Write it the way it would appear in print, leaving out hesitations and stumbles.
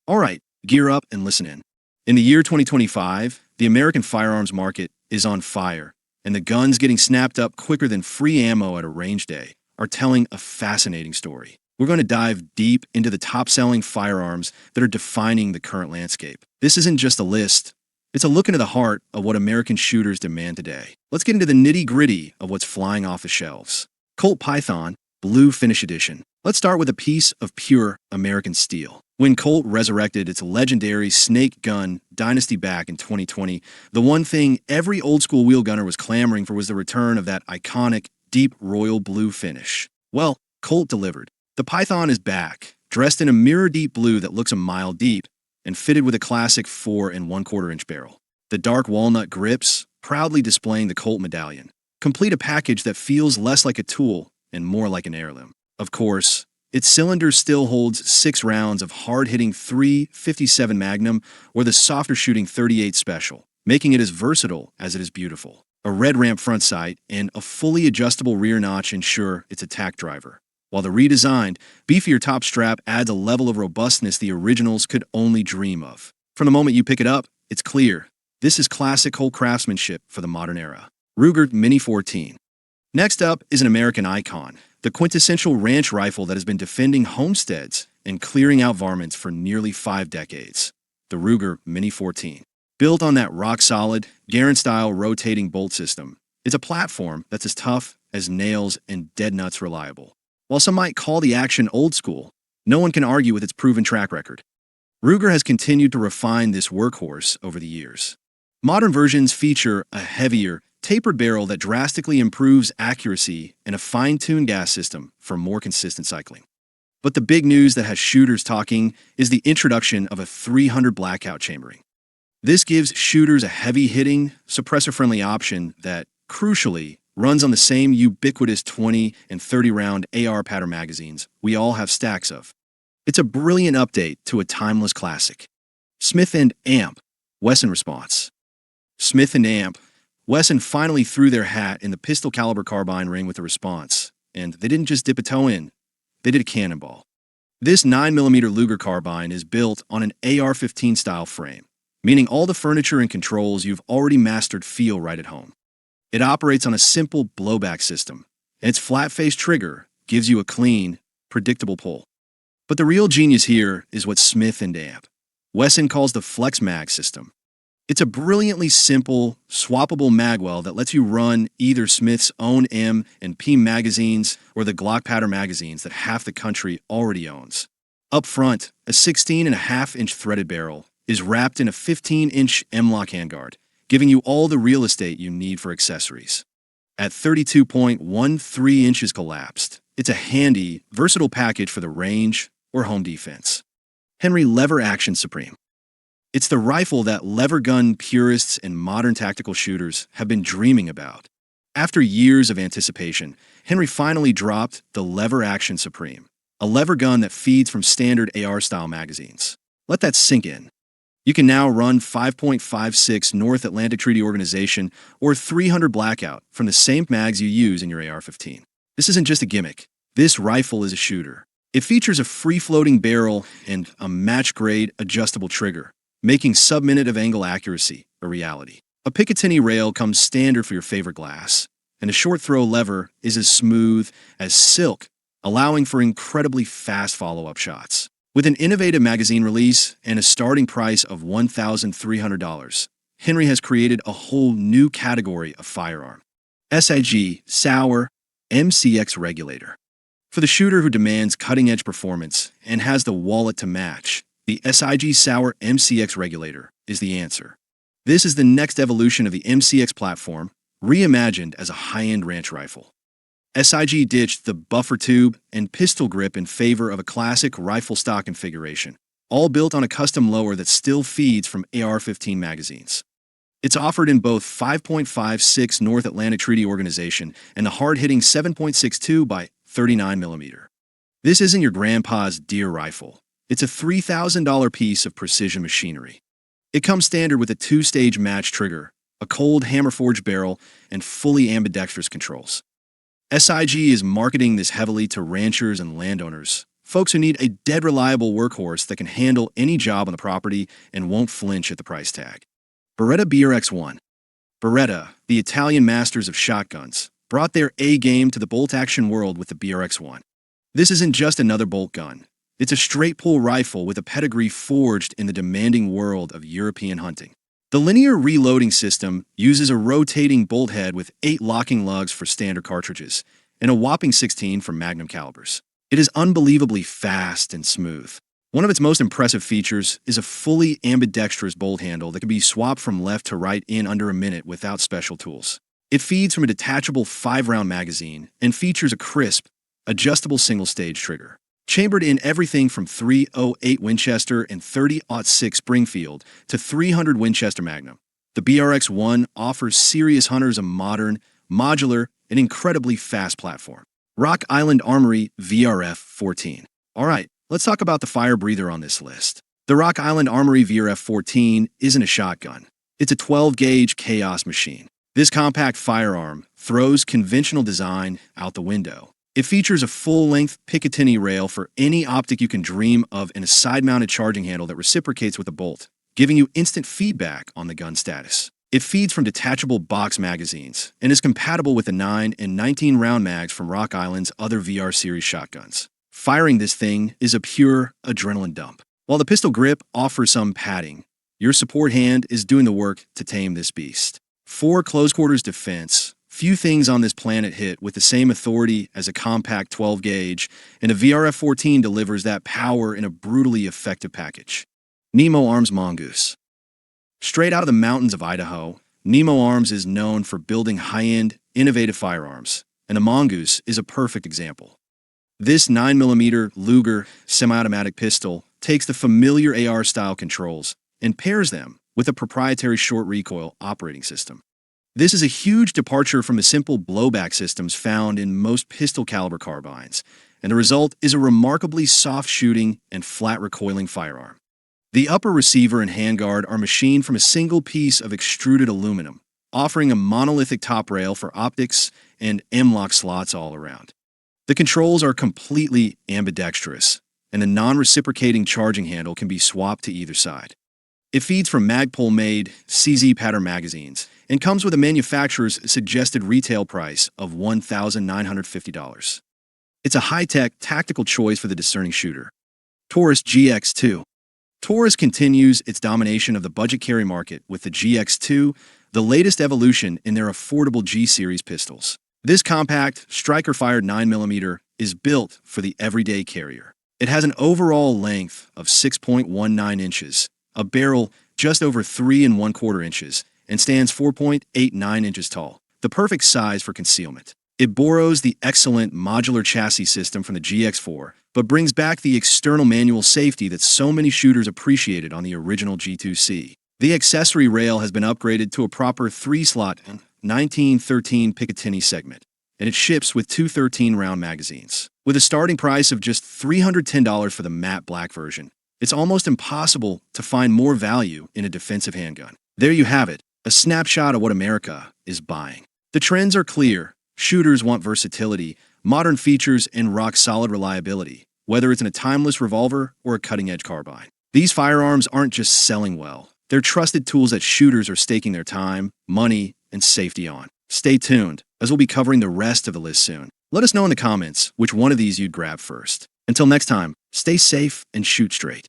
All right, gear up and listen in. In the year 2025, the American firearms market is on fire, and the guns getting snapped up quicker than free ammo at a range day are telling a fascinating story. We're going to dive deep into the top-selling firearms that are defining the current landscape. This isn't just a list. It's a look into the heart of what American shooters demand today. Let's get into the nitty-gritty of what's flying off the shelves. Colt Python, Blue Finish Edition. Let's start with a piece of pure American steel. When Colt resurrected its legendary snake gun dynasty back in 2020, the one thing every old-school wheel gunner was clamoring for was the return of that iconic, deep royal blue finish. Well, Colt delivered. The Python is back, dressed in a mirror-deep blue that looks a mile deep, and fitted with a classic 4 1/4-inch barrel. The dark walnut grips, proudly displaying the Colt medallion, complete a package that feels less like a tool and more like an heirloom. Of course, its cylinder still holds 6 rounds of hard-hitting .357 Magnum or the softer-shooting .38 Special, making it as versatile as it is beautiful. A red ramp front sight and a fully adjustable rear notch ensure its attack driver, while the redesigned, beefier top strap adds a level of robustness the originals could only dream of. From the moment you pick it up, it's clear. This is classic Colt craftsmanship for the modern era. Ruger Mini 14. Next up is an American icon, the quintessential ranch rifle that has been defending homesteads and clearing out varmints for nearly 5 decades. The Ruger Mini 14. Built on that rock-solid, Garand-style rotating bolt system, it's a platform that's as tough as nails and dead nuts reliable. While some might call the action old school, no one can argue with its proven track record. Ruger has continued to refine this workhorse over the years. Modern versions feature a heavier, tapered barrel that drastically improves accuracy and a fine-tuned gas system for more consistent cycling. But the big news that has shooters talking is the introduction of a 300 blackout chambering. This gives shooters a heavy-hitting, suppressor-friendly option that, crucially, runs on the same ubiquitous 20 and 30-round AR pattern magazines we all have stacks of. It's a brilliant update to a timeless classic. Smith & Amp, Wesson response. Smith & Amp, Wesson finally threw their hat in the pistol caliber carbine ring with a response, and they didn't just dip a toe in, they did a cannonball. This 9mm Luger carbine is built on an AR-15 style frame, meaning all the furniture and controls you've already mastered feel right at home. It operates on a simple blowback system, and its flat-faced trigger gives you a clean, predictable pull. But the real genius here is what Smith & Amp, Wesson calls the Flex Mag system. It's a brilliantly simple, swappable magwell that lets you run either Smith's own M and P magazines or the Glock pattern magazines that half the country already owns. Up front, a 16.5-inch threaded barrel is wrapped in a 15-inch M-Lock handguard, giving you all the real estate you need for accessories. At 32.13 inches collapsed, it's a handy, versatile package for the range or home defense. Henry Lever Action Supreme. It's the rifle that lever gun purists and modern tactical shooters have been dreaming about. After years of anticipation, Henry finally dropped the Lever Action Supreme, a lever gun that feeds from standard AR-style magazines. Let that sink in. You can now run 5.56 North Atlantic Treaty Organization or 300 Blackout from the same mags you use in your AR-15. This isn't just a gimmick. This rifle is a shooter. It features a free-floating barrel and a match-grade adjustable trigger, making sub-minute of angle accuracy a reality. A Picatinny rail comes standard for your favorite glass, and a short-throw lever is as smooth as silk, allowing for incredibly fast follow-up shots. With an innovative magazine release and a starting price of $1,300, Henry has created a whole new category of firearm. SIG Sauer MCX Regulator. For the shooter who demands cutting-edge performance and has the wallet to match, the SIG Sauer MCX Regulator is the answer. This is the next evolution of the MCX platform, reimagined as a high-end ranch rifle. SIG ditched the buffer tube and pistol grip in favor of a classic rifle stock configuration, all built on a custom lower that still feeds from AR-15 magazines. It's offered in both 5.56 North Atlantic Treaty Organization and the hard-hitting 7.62 by 39mm. This isn't your grandpa's deer rifle. It's a $3,000 piece of precision machinery. It comes standard with a 2-stage match trigger, a cold hammer-forged barrel, and fully ambidextrous controls. SIG is marketing this heavily to ranchers and landowners, Folks who need a dead reliable workhorse that can handle any job on the property and won't flinch at the price tag. Beretta BRX1. Beretta, the Italian masters of shotguns, brought their A-game to the bolt-action world with the BRX1. This isn't just another bolt gun. It's a straight-pull rifle with a pedigree forged in the demanding world of European hunting. The linear reloading system uses a rotating bolt head with 8 locking lugs for standard cartridges and a whopping 16 for magnum calibers. It is unbelievably fast and smooth. One of its most impressive features is a fully ambidextrous bolt handle that can be swapped from left to right in under a minute without special tools. It feeds from a detachable 5-round magazine and features a crisp, adjustable single-stage trigger. Chambered in everything from .308 Winchester and .30-06 Springfield to .300 Winchester Magnum, the BRX-1 offers serious hunters a modern, modular, and incredibly fast platform. Rock Island Armory VRF-14. Alright, let's talk about the fire breather on this list. The Rock Island Armory VRF-14 isn't a shotgun. It's a 12-gauge chaos machine. This compact firearm throws conventional design out the window. It features a full-length Picatinny rail for any optic you can dream of and a side-mounted charging handle that reciprocates with a bolt, giving you instant feedback on the gun status. It feeds from detachable box magazines and is compatible with the 9 and 19 round mags from Rock Island's other VR series shotguns. Firing this thing is a pure adrenaline dump. While the pistol grip offers some padding, your support hand is doing the work to tame this beast. For close quarters defense, few things on this planet hit with the same authority as a compact 12-gauge, and a VRF-14 delivers that power in a brutally effective package. NEMO Arms Mongoose. Straight out of the mountains of Idaho, NEMO Arms is known for building high-end, innovative firearms, and the Mongoose is a perfect example. This 9mm Luger semi-automatic pistol takes the familiar AR-style controls and pairs them with a proprietary short recoil operating system. This is a huge departure from the simple blowback systems found in most pistol-caliber carbines, and the result is a remarkably soft-shooting and flat-recoiling firearm. The upper receiver and handguard are machined from a single piece of extruded aluminum, offering a monolithic top rail for optics and M-lock slots all around. The controls are completely ambidextrous, and the non-reciprocating charging handle can be swapped to either side. It feeds from Magpul-made CZ pattern magazines and comes with a manufacturer's suggested retail price of $1,950. It's a high-tech, tactical choice for the discerning shooter. Taurus GX2. Taurus continues its domination of the budget carry market with the GX2, the latest evolution in their affordable G-Series pistols. This compact, striker-fired 9mm is built for the everyday carrier. It has an overall length of 6.19 inches, a barrel just over 3 1/4 inches, and stands 4.89 inches tall, the perfect size for concealment. It borrows the excellent modular chassis system from the GX4, but brings back the external manual safety that so many shooters appreciated on the original G2C. The accessory rail has been upgraded to a proper 3-slot 1913 Picatinny segment, and it ships with 2 13-round magazines. With a starting price of just $310 for the matte black version, it's almost impossible to find more value in a defensive handgun. There you have it, a snapshot of what America is buying. The trends are clear. Shooters want versatility, modern features, and rock-solid reliability, whether it's in a timeless revolver or a cutting-edge carbine. These firearms aren't just selling well. They're trusted tools that shooters are staking their time, money, and safety on. Stay tuned, as we'll be covering the rest of the list soon. Let us know in the comments which one of these you'd grab first. Until next time, stay safe and shoot straight.